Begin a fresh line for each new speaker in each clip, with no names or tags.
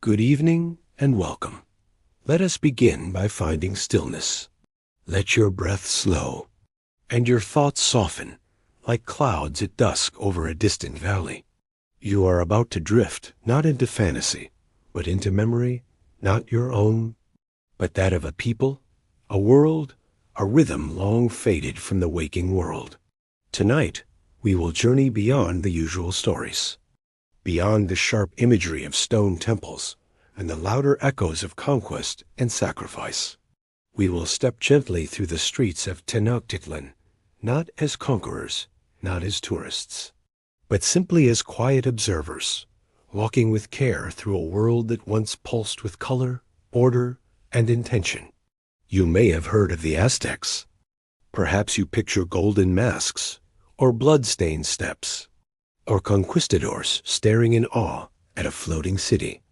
Good evening and welcome. Let us begin by finding stillness. Let your breath slow and your thoughts soften like clouds at dusk over a distant valley. You are about to drift not into fantasy, but into memory, not your own, but that of a people, a world, a rhythm long faded from the waking world. Tonight, we will journey beyond the usual stories, beyond the sharp imagery of stone temples and the louder echoes of conquest and sacrifice. We will step gently through the streets of Tenochtitlan, not as conquerors, not as tourists, but simply as quiet observers, walking with care through a world that once pulsed with color, order, and intention. You may have heard of the Aztecs. Perhaps you picture golden masks, or blood-stained steps, or conquistadors staring in awe at a floating city.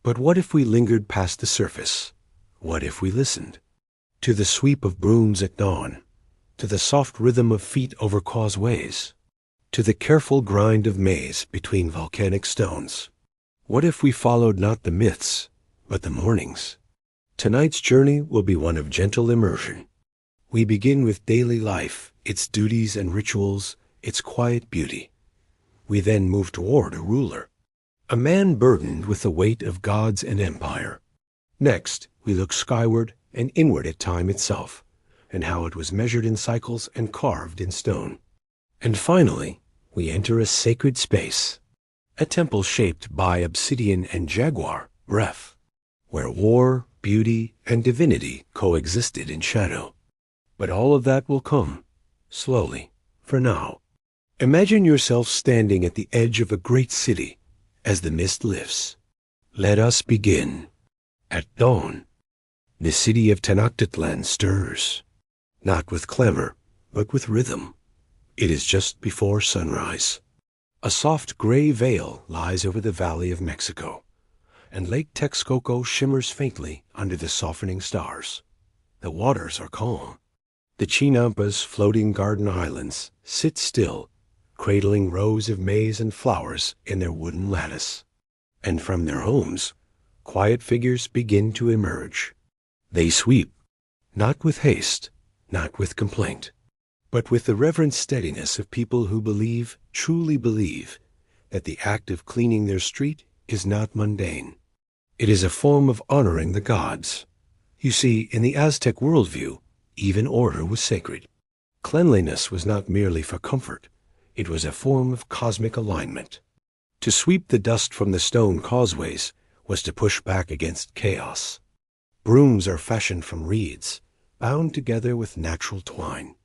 But what if we lingered past the surface? What if we listened? To the sweep of brooms at dawn, to the soft rhythm of feet over causeways, to the careful grind of maize between volcanic stones. What if we followed not the myths, but the mornings? Tonight's journey will be one of gentle immersion. We begin with daily life, its duties and rituals, its quiet beauty. We then move toward a ruler, a man burdened with the weight of gods and empire. Next, we look skyward and inward at time itself, and how it was measured in cycles and carved in stone. And finally, we enter a sacred space, a temple shaped by obsidian and jaguar breath, where war, beauty, and divinity coexisted in shadow. But all of that will come, slowly, for now. Imagine yourself standing at the edge of a great city as the mist lifts. Let us begin. At dawn, the city of Tenochtitlan stirs, not with clamor, but with rhythm. It is just before sunrise. A soft gray veil lies over the Valley of Mexico, and Lake Texcoco shimmers faintly under the softening stars. The waters are calm. The Chinampas, floating garden islands, sit still, cradling rows of maize and flowers in their wooden lattice. And from their homes, quiet figures begin to emerge. They sweep, not with haste, not with complaint, but with the reverent steadiness of people who believe, truly believe, that the act of cleaning their street is not mundane. It is a form of honoring the gods. You see, in the Aztec worldview, even order was sacred. Cleanliness was not merely for comfort. It was a form of cosmic alignment. To sweep the dust from the stone causeways was to push back against chaos. Brooms are fashioned from reeds, bound together with natural twine.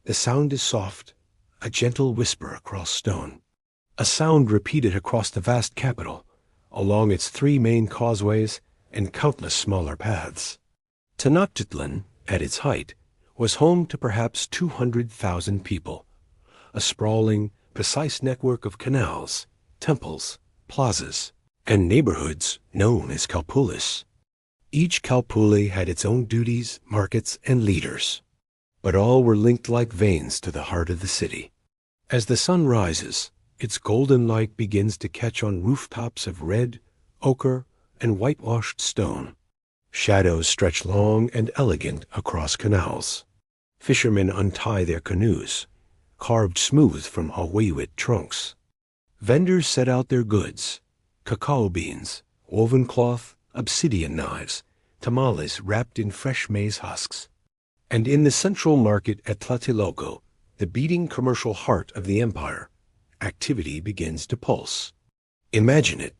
The sound is soft, a gentle whisper across stone. A sound repeated across the vast capital, along its 3 main causeways and countless smaller paths. Tenochtitlan, at its height, was home to perhaps 200,000 people, a sprawling, precise network of canals, temples, plazas, and neighborhoods known as calpulas. Each calpulli had its own duties, markets, and leaders, but all were linked like veins to the heart of the city. As the sun rises, its golden light begins to catch on rooftops of red, ochre, and whitewashed stone. Shadows stretch long and elegant across canals. Fishermen untie their canoes, carved smooth from ahuehuet trunks. Vendors set out their goods, cacao beans, woven cloth, obsidian knives, tamales wrapped in fresh maize husks. And in the central market at Tlatelolco, the beating commercial heart of the empire, activity begins to pulse. Imagine it,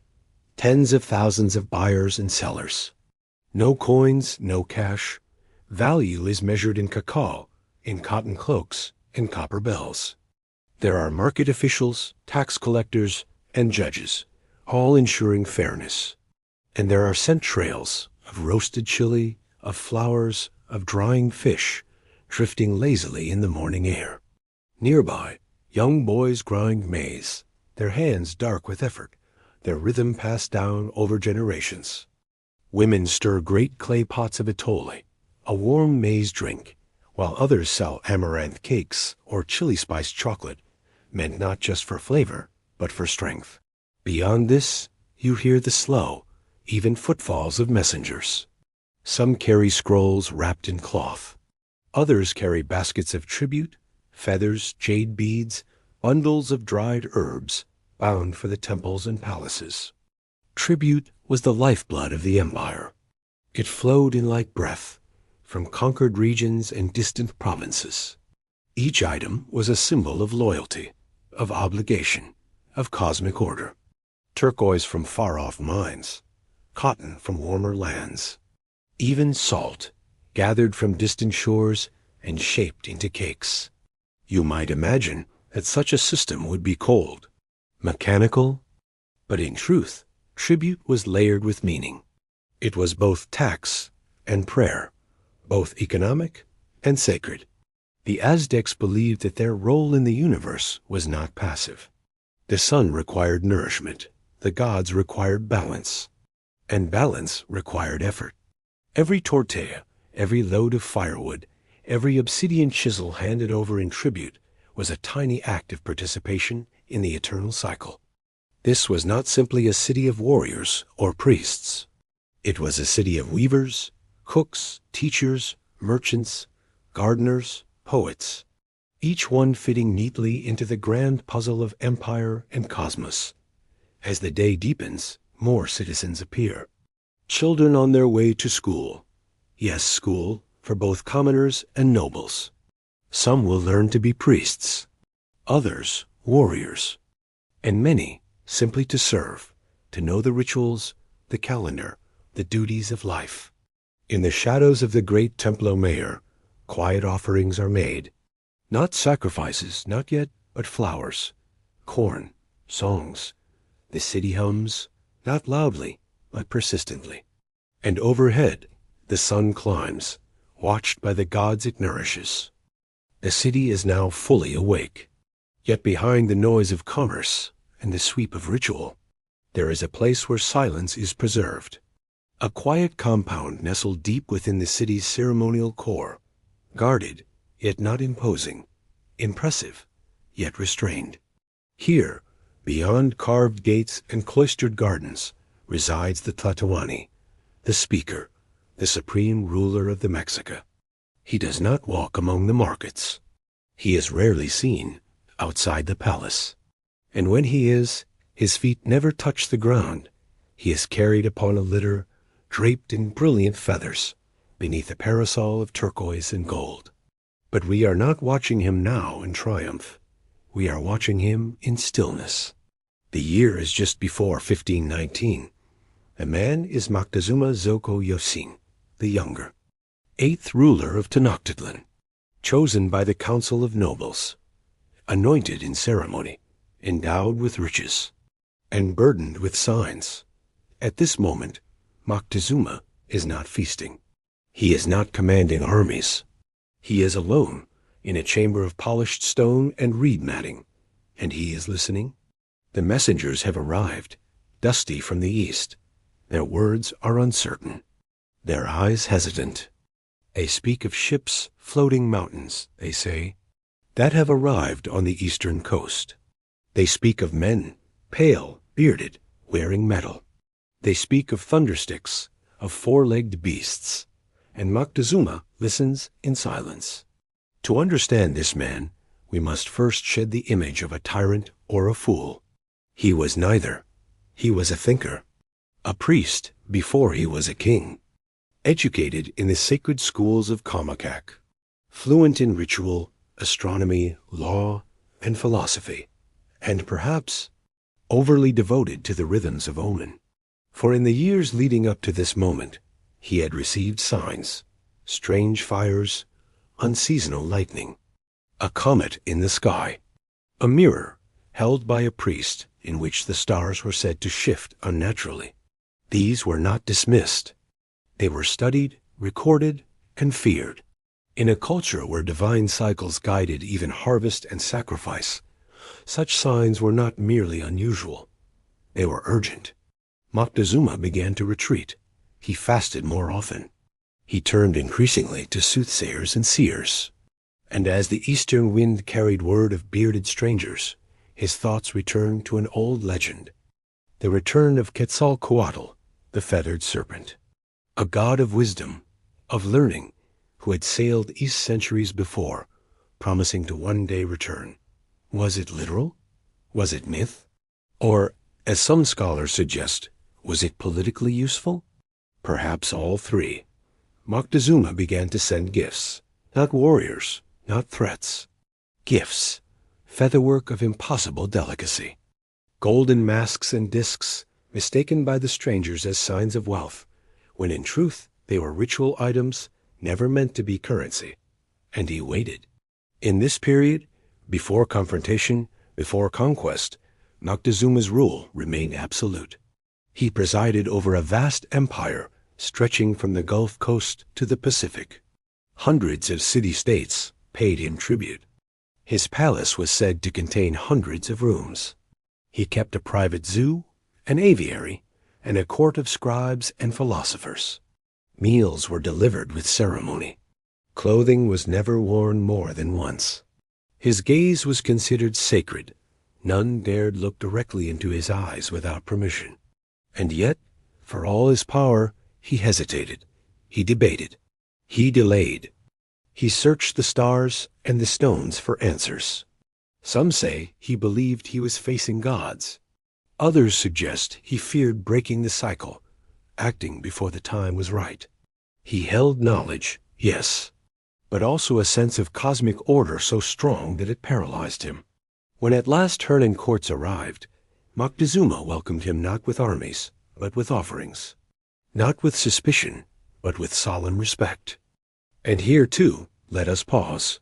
tens of thousands of buyers and sellers. No coins, no cash. Value is measured in cacao, in cotton cloaks, and copper bells. There are market officials, tax collectors, and judges, all ensuring fairness. And there are scent trails of roasted chili, of flowers, of drying fish, drifting lazily in the morning air. Nearby, young boys grind maize, their hands dark with effort, their rhythm passed down over generations. Women stir great clay pots of atole, a warm maize drink, while others sell amaranth cakes or chili-spiced chocolate, meant not just for flavor, but for strength. Beyond this, you hear the slow, even footfalls of messengers. Some carry scrolls wrapped in cloth. Others carry baskets of tribute, feathers, jade beads, bundles of dried herbs, bound for the temples and palaces. Tribute was the lifeblood of the empire. It flowed in like breath from conquered regions and distant provinces. Each item was a symbol of loyalty, of obligation, of cosmic order. Turquoise from far-off mines, cotton from warmer lands. Even salt, gathered from distant shores and shaped into cakes. You might imagine that such a system would be cold, mechanical, but in truth, tribute was layered with meaning. It was both tax and prayer, both economic and sacred. The Aztecs believed that their role in the universe was not passive. The sun required nourishment, the gods required balance, and balance required effort. Every tortilla, every load of firewood, every obsidian chisel handed over in tribute was a tiny act of participation in the eternal cycle. This was not simply a city of warriors or priests. It was a city of weavers, cooks, teachers, merchants, gardeners, poets, each one fitting neatly into the grand puzzle of empire and cosmos. As the day deepens, more citizens appear. Children on their way to school. Yes, school for both commoners and nobles. Some will learn to be priests, others warriors, and many simply to serve, to know the rituals, the calendar, the duties of life. In the shadows of the great Templo Mayor, quiet offerings are made. Not sacrifices, not yet, but flowers, corn, songs. The city hums, not loudly, but persistently. And overhead, the sun climbs, watched by the gods it nourishes. The city is now fully awake. Yet behind the noise of commerce and the sweep of ritual, there is a place where silence is preserved. A quiet compound nestled deep within the city's ceremonial core, guarded, yet not imposing, impressive, yet restrained. Here, beyond carved gates and cloistered gardens, resides the Tlatoani, the speaker, the supreme ruler of the Mexica. He does not walk among the markets. He is rarely seen outside the palace. And when he is, his feet never touch the ground. He is carried upon a litter draped in brilliant feathers, beneath a parasol of turquoise and gold. But we are not watching him now in triumph. We are watching him in stillness. The year is just before 1519. The man is Moctezuma Xoco Yosin, the younger, 8th ruler of Tenochtitlan, chosen by the council of nobles, anointed in ceremony, endowed with riches, and burdened with signs. At this moment, Moctezuma is not feasting. He is not commanding armies. He is alone in a chamber of polished stone and reed matting, and he is listening. The messengers have arrived, dusty from the east. Their words are uncertain, their eyes hesitant. They speak of ships floating mountains, they say, that have arrived on the eastern coast. They speak of men, pale, bearded, wearing metal. They speak of thundersticks, of four-legged beasts, and Moctezuma listens in silence. To understand this man, we must first shed the image of a tyrant or a fool. He was neither. He was a thinker, a priest before he was a king, educated in the sacred schools of Comacac, fluent in ritual, astronomy, law, and philosophy, and perhaps overly devoted to the rhythms of omen. For in the years leading up to this moment, he had received signs, strange fires, unseasonal lightning, a comet in the sky, a mirror held by a priest in which the stars were said to shift unnaturally. These were not dismissed. They were studied, recorded, and feared. In a culture where divine cycles guided even harvest and sacrifice, such signs were not merely unusual. They were urgent. Moctezuma began to retreat. He fasted more often. He turned increasingly to soothsayers and seers. And as the eastern wind carried word of bearded strangers, his thoughts returned to an old legend, the return of Quetzalcoatl, the feathered serpent, a god of wisdom, of learning, who had sailed east centuries before, promising to one day return. Was it literal? Was it myth? Or, as some scholars suggest, was it politically useful? Perhaps all three. Moctezuma began to send gifts, not warriors, not threats. Gifts, featherwork of impossible delicacy. Golden masks and discs, mistaken by the strangers as signs of wealth, when in truth they were ritual items never meant to be currency. And he waited. In this period, before confrontation, before conquest, Moctezuma's rule remained absolute. He presided over a vast empire stretching from the Gulf Coast to the Pacific. Hundreds of city-states paid him tribute. His palace was said to contain hundreds of rooms. He kept a private zoo, an aviary, and a court of scribes and philosophers. Meals were delivered with ceremony. Clothing was never worn more than once. His gaze was considered sacred. None dared look directly into his eyes without permission. And yet, for all his power, he hesitated. He debated. He delayed. He searched the stars and the stones for answers. Some say he believed he was facing gods. Others suggest he feared breaking the cycle, acting before the time was right. He held knowledge, yes, but also a sense of cosmic order so strong that it paralyzed him. When at last Hernan courts arrived, Moctezuma welcomed him not with armies, but with offerings. Not with suspicion, but with solemn respect. And here, too, let us pause.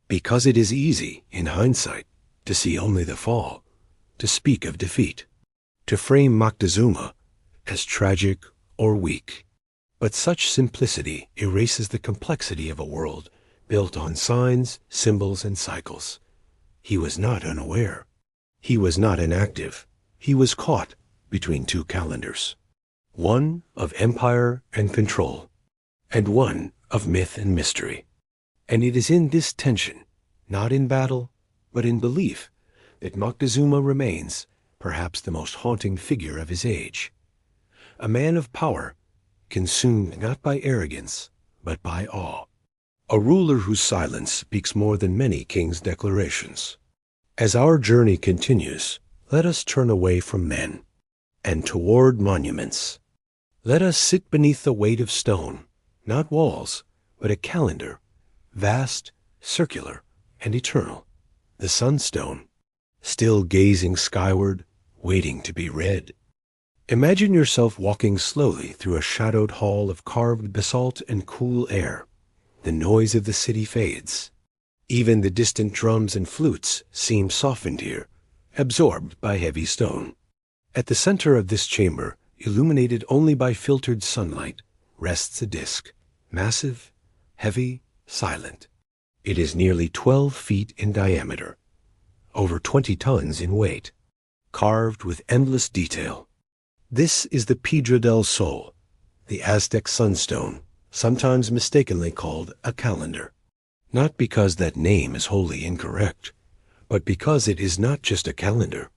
Because it is easy, in hindsight, to see only the fall, to speak of defeat, to frame Moctezuma as tragic or weak. But such simplicity erases the complexity of a world built on signs, symbols, and cycles. He was not unaware. He was not inactive. He was caught between two calendars. One of empire and control, and one of myth and mystery. And it is in this tension, not in battle, but in belief, that Moctezuma remains perhaps the most haunting figure of his age. A man of power, consumed not by arrogance, but by awe. A ruler whose silence speaks more than many kings' declarations. As our journey continues, let us turn away from men and toward monuments. Let us sit beneath the weight of stone, not walls, but a calendar, vast, circular, and eternal, the sunstone, still gazing skyward, waiting to be read. Imagine yourself walking slowly through a shadowed hall of carved basalt and cool air. The noise of the city fades. Even the distant drums and flutes seem softened here, absorbed by heavy stone. At the center of this chamber, illuminated only by filtered sunlight, rests a disk, massive, heavy, silent. It is nearly 12 feet in diameter, over 20 tons in weight, carved with endless detail. This is the Piedra del Sol, the Aztec sunstone, sometimes mistakenly called a calendar. Not because that name is wholly incorrect, but because it is not just a calendar.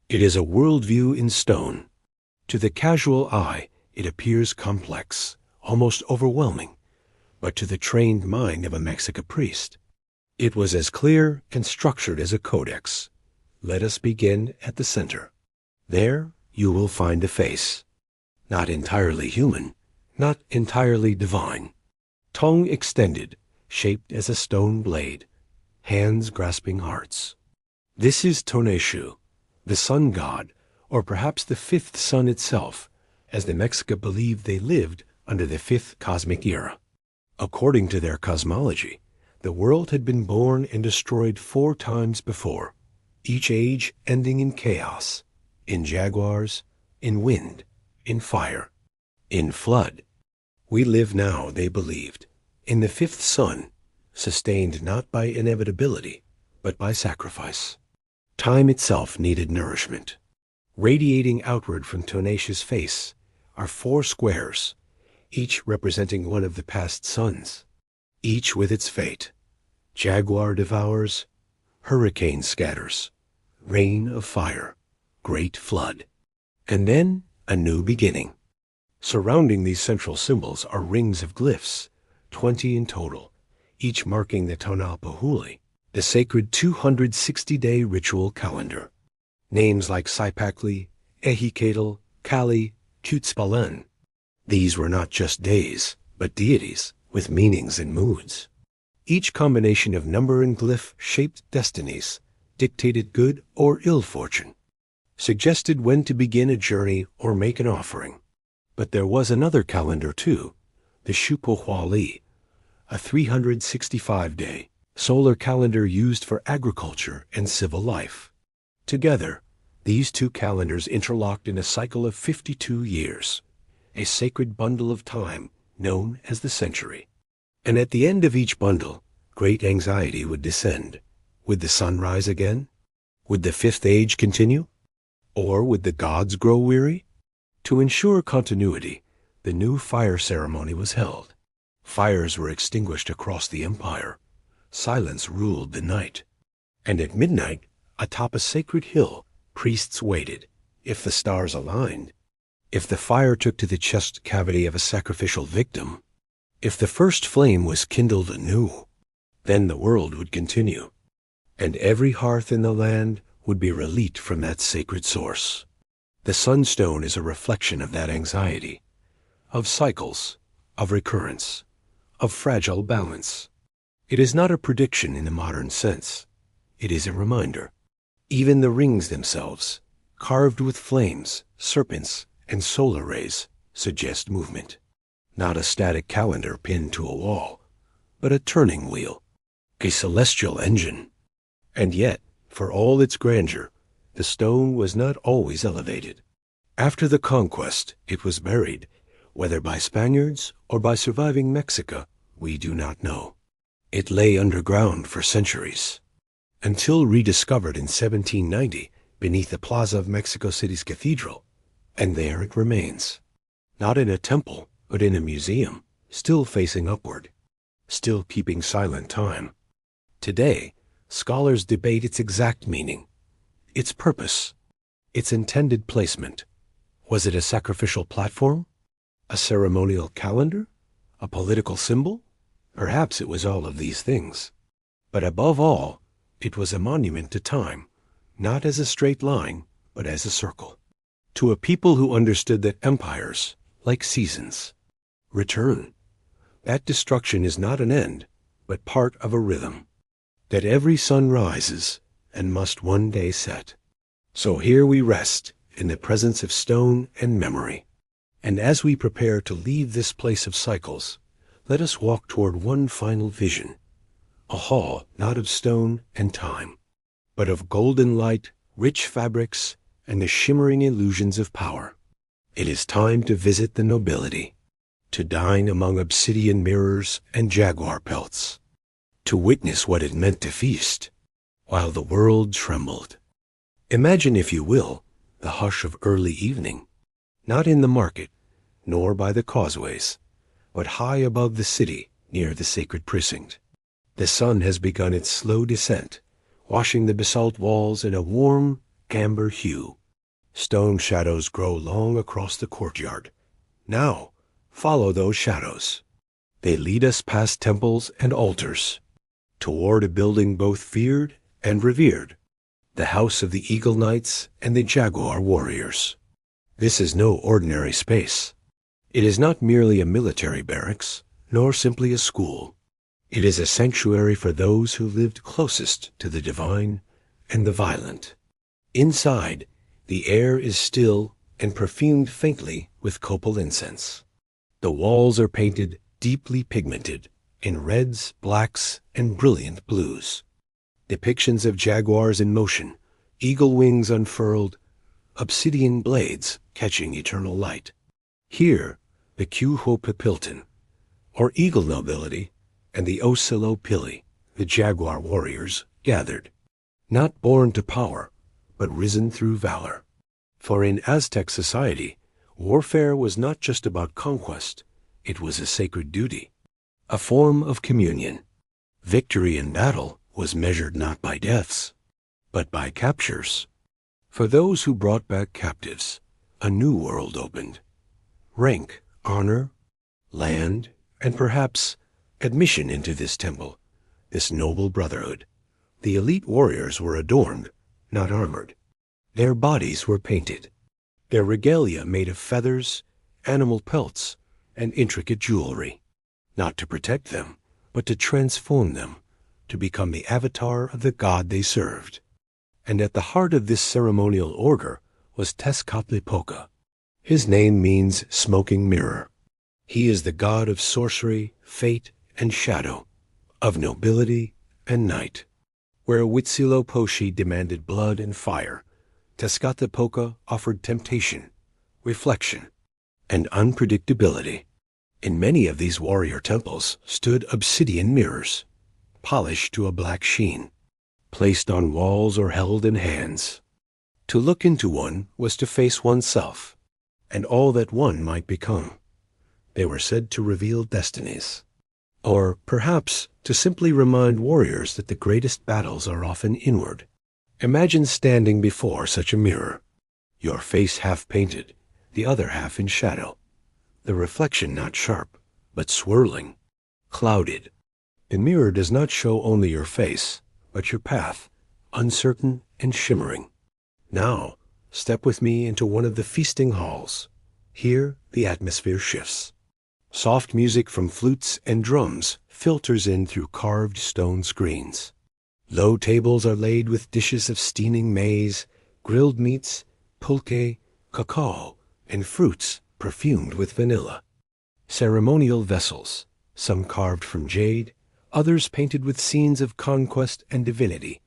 It is a worldview in stone. To the casual eye, it appears complex, almost overwhelming, but to the trained mind of a Mexican priest, it was as clear and structured as a codex. Let us begin at the center. There you will find a face, not entirely human, not entirely divine. Tongue extended, shaped as a stone blade, hands grasping hearts. This is Tonatiuh, the sun god, or perhaps the fifth sun itself, as the Mexica believed they lived under the fifth cosmic era. According to their cosmology, the world had been born and destroyed 4 times before, each age ending in chaos, in jaguars, in wind, in fire, in flood. We live now, they believed, in the fifth sun, sustained not by inevitability, but by sacrifice. Time itself needed nourishment. Radiating outward from Tonatiuh's face are 4 squares, each representing one of the past suns, each with its fate. Jaguar devours, hurricane scatters, rain of fire, great flood, and then a new beginning. Surrounding these central symbols are rings of glyphs, 20 in total, each marking the Tonalpohuli, the sacred 260-day ritual calendar. Names like Saipakli, Ehikatl, Kali, Kutzpalan. These were not just days, but deities with meanings and moods. Each combination of number and glyph shaped destinies, dictated good or ill fortune, suggested when to begin a journey or make an offering. But there was another calendar too, the Shupohwali, a 365-day solar calendar used for agriculture and civil life. Together, these two calendars interlocked in a cycle of 52 years, a sacred bundle of time known as the century. And at the end of each bundle, great anxiety would descend. Would the sun rise again? Would the fifth age continue? Or would the gods grow weary? To ensure continuity, the new fire ceremony was held. Fires were extinguished across the empire. Silence ruled the night. And at midnight, atop a sacred hill, priests waited. If the stars aligned, if the fire took to the chest cavity of a sacrificial victim, if the first flame was kindled anew, then the world would continue, and every hearth in the land would be relit from that sacred source. The sunstone is a reflection of that anxiety, of cycles, of recurrence, of fragile balance. It is not a prediction in the modern sense. It is a reminder. Even the rings themselves, carved with flames, serpents, and solar rays, suggest movement. Not a static calendar pinned to a wall, but a turning wheel, a celestial engine. And yet, for all its grandeur, the stone was not always elevated. After the conquest, it was buried, whether by Spaniards or by surviving Mexica, we do not know. It lay underground for centuries, until rediscovered in 1790 beneath the plaza of Mexico City's cathedral, and there it remains. Not in a temple, but in a museum, still facing upward, still keeping silent time. Today, scholars debate its exact meaning, its purpose, its intended placement. Was it a sacrificial platform? A ceremonial calendar? A political symbol? Perhaps it was all of these things. But above all, it was a monument to time, not as a straight line, but as a circle. To a people who understood that empires, like seasons, return. That destruction is not an end, but part of a rhythm. That every sun rises and must one day set. So here we rest in the presence of stone and memory. And as we prepare to leave this place of cycles, let us walk toward one final vision, a hall not of stone and time, but of golden light, rich fabrics, and the shimmering illusions of power. It is time to visit the nobility, to dine among obsidian mirrors and jaguar pelts, to witness what it meant to feast, while the world trembled. Imagine, if you will, the hush of early evening, not in the market, nor by the causeways, but high above the city near the sacred precinct. The sun has begun its slow descent, washing the basalt walls in a warm amber hue. Stone shadows grow long across the courtyard. Now, follow those shadows. They lead us past temples and altars, toward a building both feared and revered, the house of the Eagle Knights and the Jaguar Warriors. This is no ordinary space. It is not merely a military barracks, nor simply a school. It is a sanctuary for those who lived closest to the divine and the violent. Inside, the air is still and perfumed faintly with copal incense. The walls are painted, deeply pigmented, in reds, blacks, and brilliant blues. Depictions of jaguars in motion, eagle wings unfurled, obsidian blades catching eternal light. Here, the Kuhopipilton, or eagle nobility, and the Ocelopili, the jaguar warriors, gathered, not born to power, but risen through valor. For in Aztec society, warfare was not just about conquest, it was a sacred duty, a form of communion. Victory in battle was measured not by deaths, but by captures. For those who brought back captives, a new world opened. rank, honor, land, and perhaps admission into this temple, this noble brotherhood. The elite warriors were adorned, not armored. Their bodies were painted, their regalia made of feathers, animal pelts, and intricate jewelry, not to protect them, but to transform them, to become the avatar of the god they served. And at the heart of this ceremonial order was Tezcatlipoca. His name means smoking mirror. He is the god of sorcery, fate, and shadow, of nobility and night. Where Huitzilopochtli demanded blood and fire, Tezcatlipoca offered temptation, reflection, and unpredictability. In many of these warrior temples stood obsidian mirrors, polished to a black sheen, placed on walls or held in hands. To look into one was to face oneself, and all that one might become. They were said to reveal destinies, or perhaps to simply remind warriors that the greatest battles are often inward. Imagine standing before such a mirror, your face half painted, the other half in shadow, the reflection not sharp, but swirling, clouded. The mirror does not show only your face, but your path, uncertain and shimmering. Now, step with me into one of the feasting halls. Here, the atmosphere shifts. Soft music from flutes and drums filters in through carved stone screens. Low tables are laid with dishes of steaming maize, grilled meats, pulque, cacao, and fruits perfumed with vanilla. Ceremonial vessels, some carved from jade, others painted with scenes of conquest and divinity,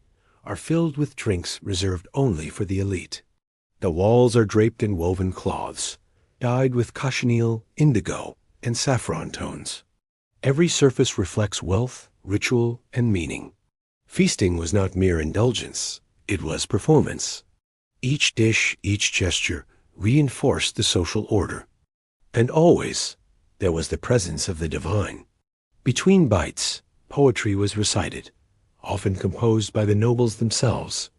are filled with drinks reserved only for the elite. The walls are draped in woven cloths, dyed with cochineal, indigo, and saffron tones. Every surface reflects wealth, ritual, and meaning. Feasting was not mere indulgence, it was performance. Each dish, each gesture, reinforced the social order. And always, there was the presence of the divine. Between bites, poetry was recited, often composed by the nobles themselves,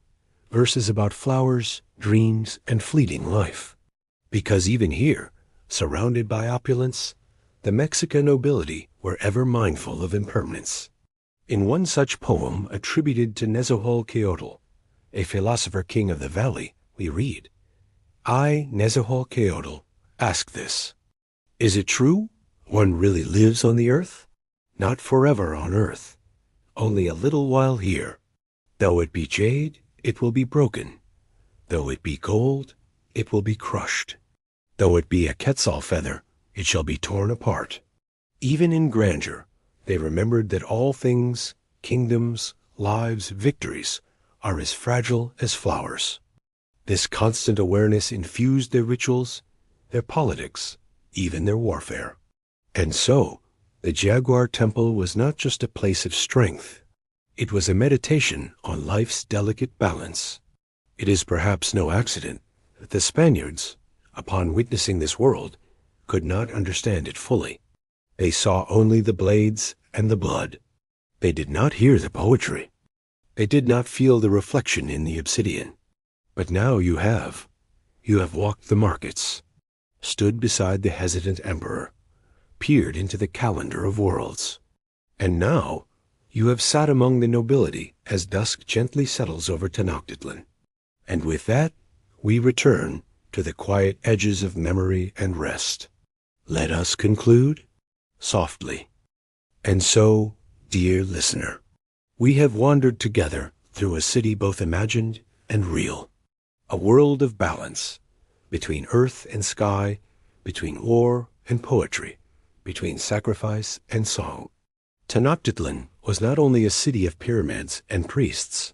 verses about flowers, dreams, and fleeting life. Because even here, surrounded by opulence, the Mexican nobility were ever mindful of impermanence. In one such poem attributed to Nezahualcóyotl, a philosopher king of the valley, we read, "I, Nezahualcóyotl, ask this. Is it true one really lives on the earth? Not forever on earth, only a little while here. Though it be jade, it will be broken. Though it be gold, it will be crushed. Though it be a quetzal feather, it shall be torn apart." Even in grandeur, they remembered that all things, kingdoms, lives, victories, are as fragile as flowers. This constant awareness infused their rituals, their politics, even their warfare. And so, the Jaguar Temple was not just a place of strength. It was a meditation on life's delicate balance. It is perhaps no accident that the Spaniards, upon witnessing this world, could not understand it fully. They saw only the blades and the blood. They did not hear the poetry. They did not feel the reflection in the obsidian. But now you have. You have walked the markets, stood beside the hesitant emperor, peered into the calendar of worlds. And now you have sat among the nobility as dusk gently settles over Tenochtitlan. And with that, we return to the quiet edges of memory and rest. Let us conclude softly. And so, dear listener, we have wandered together through a city both imagined and real, a world of balance, between earth and sky, between war and poetry, between sacrifice and song. Tenochtitlan was not only a city of pyramids and priests.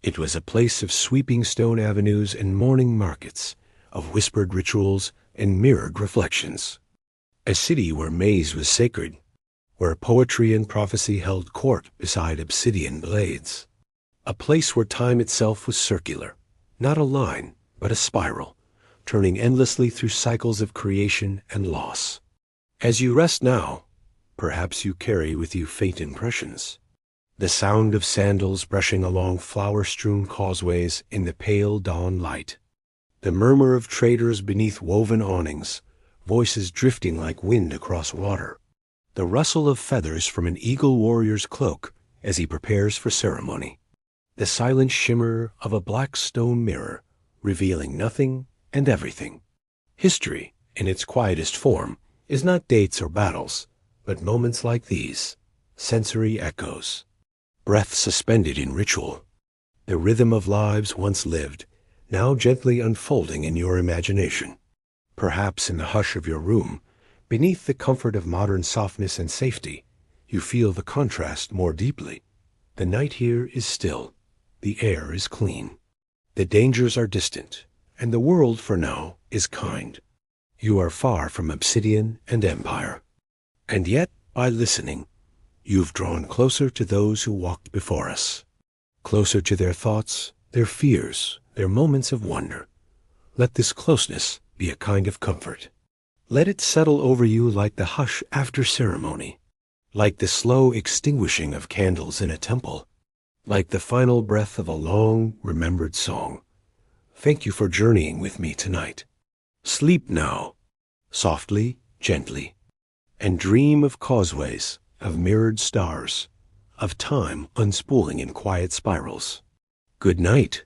It was a place of sweeping stone avenues and morning markets, of whispered rituals and mirrored reflections. A city where maize was sacred, where poetry and prophecy held court beside obsidian blades. A place where time itself was circular, not a line, but a spiral, turning endlessly through cycles of creation and loss. As you rest now, perhaps you carry with you faint impressions. The sound of sandals brushing along flower-strewn causeways in the pale dawn light. The murmur of traders beneath woven awnings, voices drifting like wind across water, the rustle of feathers from an eagle warrior's cloak as he prepares for ceremony, the silent shimmer of a black stone mirror revealing nothing and everything. History, in its quietest form, is not dates or battles, but moments like these, sensory echoes, breath suspended in ritual, the rhythm of lives once lived, now gently unfolding in your imagination. Perhaps in the hush of your room, beneath the comfort of modern softness and safety, you feel the contrast more deeply. The night here is still, the air is clean, the dangers are distant, and the world for now is kind. You are far from obsidian and empire. And yet, by listening, you've drawn closer to those who walked before us, closer to their thoughts, their fears, their moments of wonder. Let this closeness be a kind of comfort. Let it settle over you like the hush after ceremony, like the slow extinguishing of candles in a temple, like the final breath of a long, remembered song. Thank you for journeying with me tonight. Sleep now, softly, gently, and dream of causeways, of mirrored stars, of time unspooling in quiet spirals. Good night.